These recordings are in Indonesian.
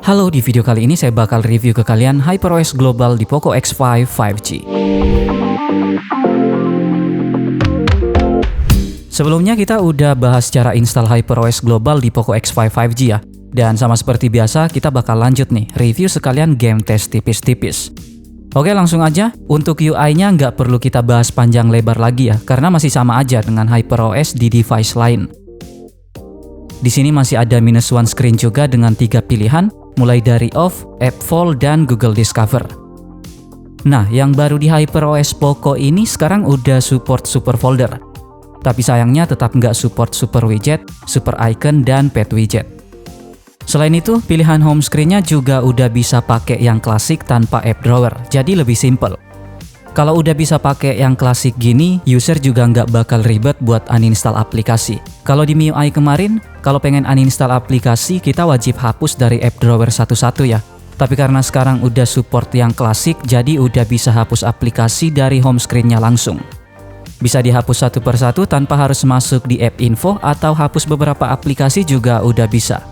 Halo, di video kali ini saya bakal review ke kalian HyperOS Global di Poco X5 5G. Sebelumnya kita udah bahas cara install HyperOS Global di Poco X5 5G ya. Dan sama seperti biasa kita bakal lanjut nih, review sekalian game test tipis-tipis. Oke, langsung aja. Untuk UI-nya nggak perlu kita bahas panjang lebar lagi ya, karena masih sama aja dengan HyperOS di device lain. Di sini masih ada -1 screen juga dengan 3 pilihan, mulai dari Off, App Vault, dan Google Discover. Nah, yang baru di HyperOS Poco ini sekarang udah support Super Folder. Tapi sayangnya tetap nggak support Super Widget, Super Icon, dan Pet Widget. Selain itu, pilihan home screen-nya juga udah bisa pakai yang klasik tanpa app drawer, jadi lebih simple. Kalau udah bisa pakai yang klasik gini, user juga nggak bakal ribet buat uninstall aplikasi. Kalau di MIUI kemarin, kalau pengen uninstall aplikasi, kita wajib hapus dari app drawer satu-satu ya. Tapi karena sekarang udah support yang klasik, jadi udah bisa hapus aplikasi dari home screen-nya langsung. Bisa dihapus satu persatu tanpa harus masuk di app info atau hapus beberapa aplikasi juga udah bisa.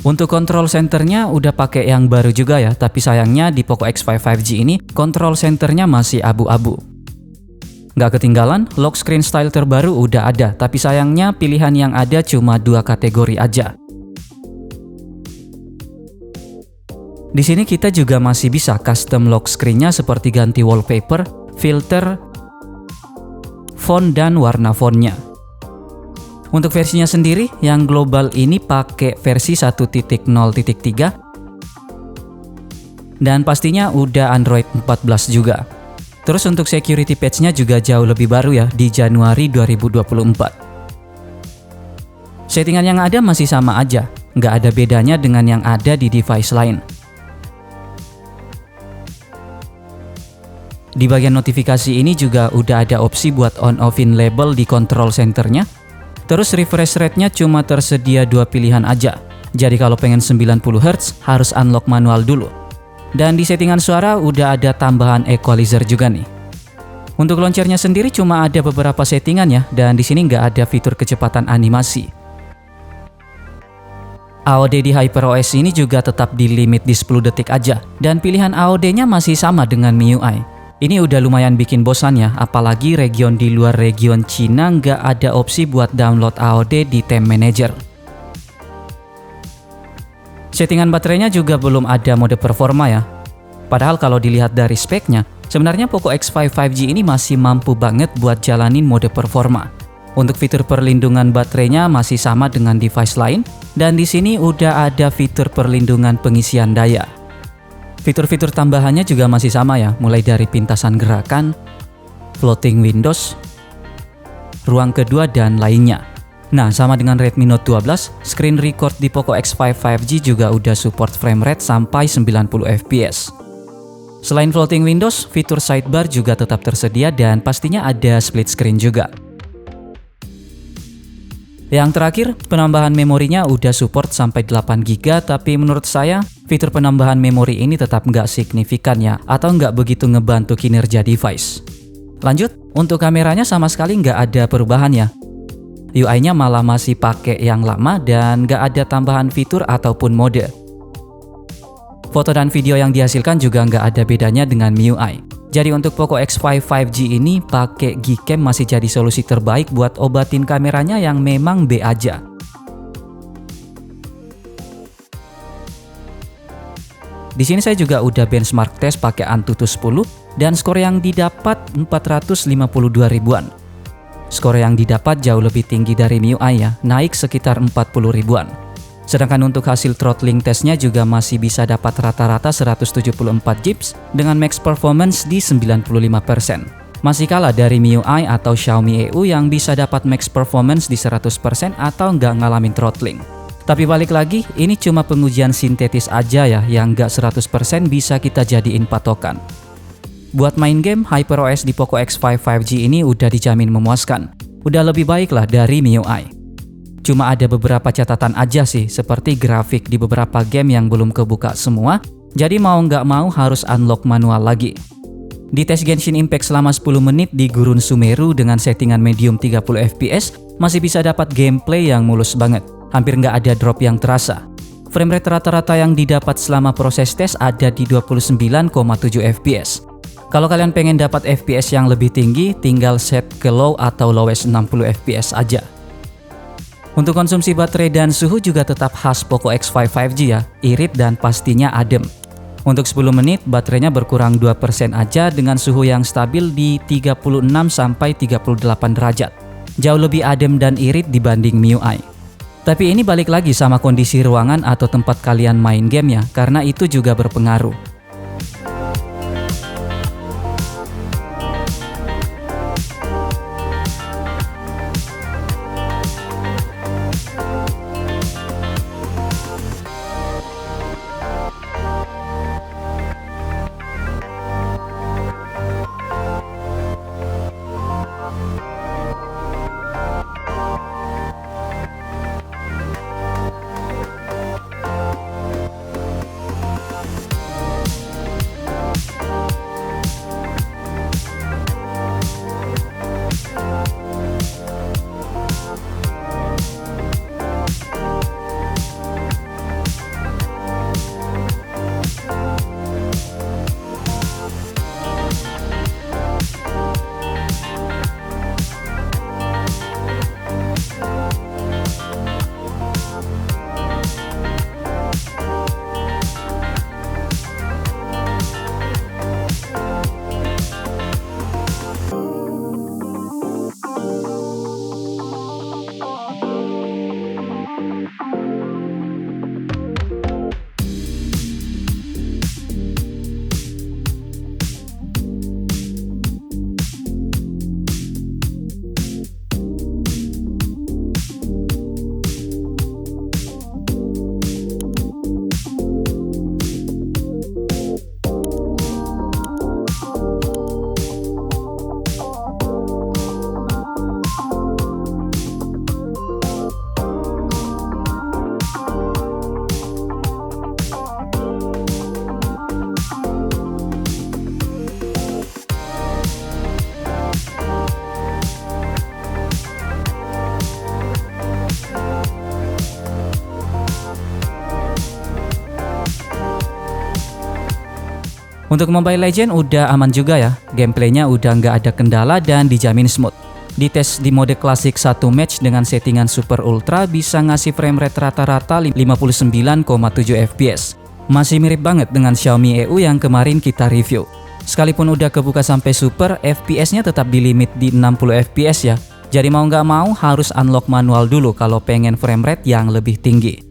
Untuk control centernya udah pakai yang baru juga ya, tapi sayangnya di Poco X5 5G ini control centernya masih abu-abu. Nggak ketinggalan, lock screen style terbaru udah ada, tapi sayangnya pilihan yang ada cuma 2 kategori aja. Di sini kita juga masih bisa custom lock screen-nya seperti ganti wallpaper, filter, font, dan warna fontnya. Untuk versinya sendiri, yang global ini pakai versi 1.0.3 dan pastinya udah Android 14 juga. Terus untuk security patch-nya juga jauh lebih baru ya, di Januari 2024. Settingan yang ada masih sama aja, nggak ada bedanya dengan yang ada di device lain. Di bagian notifikasi ini juga udah ada opsi buat on-off-in label di control center-nya. Terus refresh rate-nya cuma tersedia 2 pilihan aja. Jadi kalau pengen 90 Hz harus unlock manual dulu. Dan di settingan suara udah ada tambahan equalizer juga nih. Untuk launchernya sendiri cuma ada beberapa settingan ya, dan di sini nggak ada fitur kecepatan animasi. AOD di HyperOS ini juga tetap di limit di 10 detik aja, dan pilihan AOD-nya masih sama dengan MIUI. Ini udah lumayan bikin bosan ya, apalagi region di luar region Cina nggak ada opsi buat download AOD di Time Manager. Settingan baterainya juga belum ada mode performa ya. Padahal kalau dilihat dari speknya, sebenarnya Poco X5 5G ini masih mampu banget buat jalanin mode performa. Untuk fitur perlindungan baterainya masih sama dengan device lain, dan di sini udah ada fitur perlindungan pengisian daya. Fitur-fitur tambahannya juga masih sama ya, mulai dari pintasan gerakan, floating windows, ruang kedua, dan lainnya. Nah, sama dengan Redmi Note 12, screen record di Poco X5 5G juga udah support frame rate sampai 90 fps. Selain floating windows, fitur sidebar juga tetap tersedia dan pastinya ada split screen juga. Yang terakhir, penambahan memorinya udah support sampai 8GB, tapi menurut saya fitur penambahan memori ini tetap nggak signifikan ya, atau nggak begitu ngebantu kinerja device. Lanjut, untuk kameranya sama sekali nggak ada perubahan ya. UI-nya malah masih pakai yang lama dan nggak ada tambahan fitur ataupun mode. Foto dan video yang dihasilkan juga nggak ada bedanya dengan MIUI. Jadi untuk Poco X5 5G ini pakai Gcam masih jadi solusi terbaik buat obatin kameranya yang memang B aja. Di sini saya juga udah benchmark test pakai Antutu 10 dan skor yang didapat 452 ribuan. Skor yang didapat jauh lebih tinggi dari MIUI ya, naik sekitar 40 ribuan. Sedangkan untuk hasil throttling testnya juga masih bisa dapat rata-rata 174 Jips dengan max performance di 95%. Masih kalah dari MIUI atau Xiaomi EU yang bisa dapat max performance di 100% atau nggak ngalamin throttling. Tapi balik lagi, ini cuma pengujian sintetis aja ya, yang nggak 100% bisa kita jadiin patokan. Buat main game, HyperOS di Poco X5 5G ini udah dijamin memuaskan. Udah lebih baik lah dari MIUI. Cuma ada beberapa catatan aja sih, seperti grafik di beberapa game yang belum kebuka semua, jadi mau nggak mau harus unlock manual lagi. Di tes Genshin Impact selama 10 menit di Gurun Sumeru dengan settingan medium 30 fps, masih bisa dapat gameplay yang mulus banget. Hampir nggak ada drop yang terasa. Framerate rata-rata yang didapat selama proses tes ada di 29,7 fps. Kalau kalian pengen dapat fps yang lebih tinggi, tinggal set ke low atau lowest 60 fps aja. Untuk konsumsi baterai dan suhu juga tetap khas Poco X5 5G ya, irit dan pastinya adem. Untuk 10 menit, baterainya berkurang 2% aja dengan suhu yang stabil di 36-38 derajat. Jauh lebih adem dan irit dibanding MIUI. Tapi ini balik lagi sama kondisi ruangan atau tempat kalian main game ya, karena itu juga berpengaruh. Untuk Mobile Legends udah aman juga ya, gameplaynya udah nggak ada kendala dan dijamin smooth. Di tes di mode klasik 1 match dengan settingan Super Ultra bisa ngasih framerate rata-rata 59,7 fps. Masih mirip banget dengan Xiaomi EU yang kemarin kita review. Sekalipun udah kebuka sampai Super, FPS-nya tetap di limit di 60 fps ya. Jadi mau nggak mau harus unlock manual dulu kalau pengen framerate yang lebih tinggi.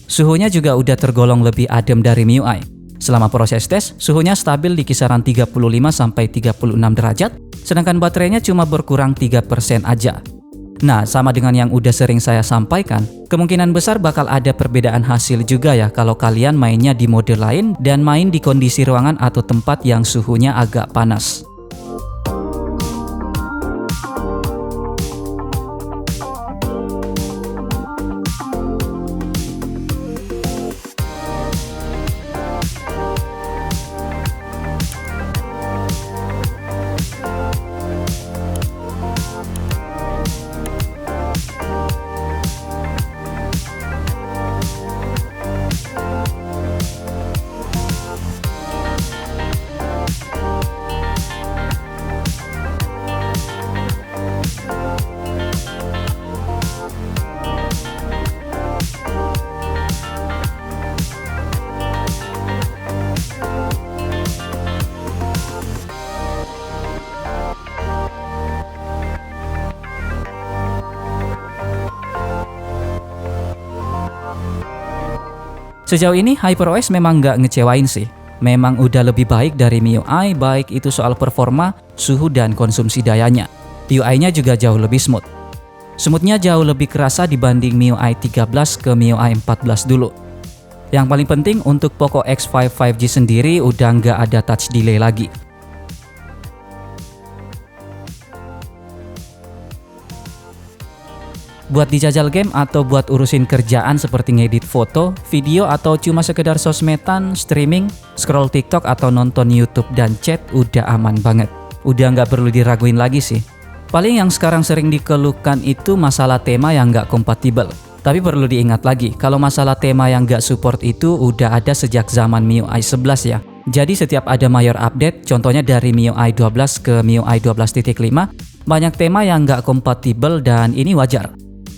Suhunya juga udah tergolong lebih adem dari MIUI. Selama proses tes, suhunya stabil di kisaran 35-36 derajat, sedangkan baterainya cuma berkurang 3% aja. Nah, sama dengan yang udah sering saya sampaikan, kemungkinan besar bakal ada perbedaan hasil juga ya kalau kalian mainnya di mode lain dan main di kondisi ruangan atau tempat yang suhunya agak panas. Sejauh ini HyperOS memang nggak ngecewain sih. Memang udah lebih baik dari MIUI, baik itu soal performa, suhu, dan konsumsi dayanya. UI-nya juga jauh lebih smooth. Smoothnya jauh lebih kerasa dibanding MIUI 13 ke MIUI 14 dulu. Yang paling penting untuk Poco X5 5G sendiri udah nggak ada touch delay lagi. Buat dijajal game atau buat urusin kerjaan seperti ngedit foto, video, atau cuma sekedar sosmedan, streaming, scroll TikTok atau nonton YouTube dan chat udah aman banget. Udah nggak perlu diraguin lagi sih. Paling yang sekarang sering dikeluhkan itu masalah tema yang nggak kompatibel. Tapi perlu diingat lagi, kalau masalah tema yang nggak support itu udah ada sejak zaman MIUI 11 ya. Jadi setiap ada mayor update, contohnya dari MIUI 12 ke MIUI 12.5, banyak tema yang nggak kompatibel dan ini wajar.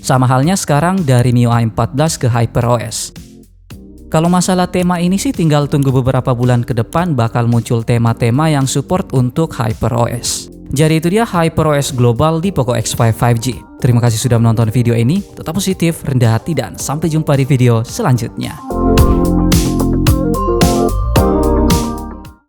Sama halnya sekarang dari MIUI 14 ke HyperOS. Kalau masalah tema ini sih tinggal tunggu beberapa bulan ke depan bakal muncul tema-tema yang support untuk HyperOS. Jadi itu dia HyperOS Global di Poco X5 5G. Terima kasih sudah menonton video ini, tetap positif, rendah hati, dan sampai jumpa di video selanjutnya.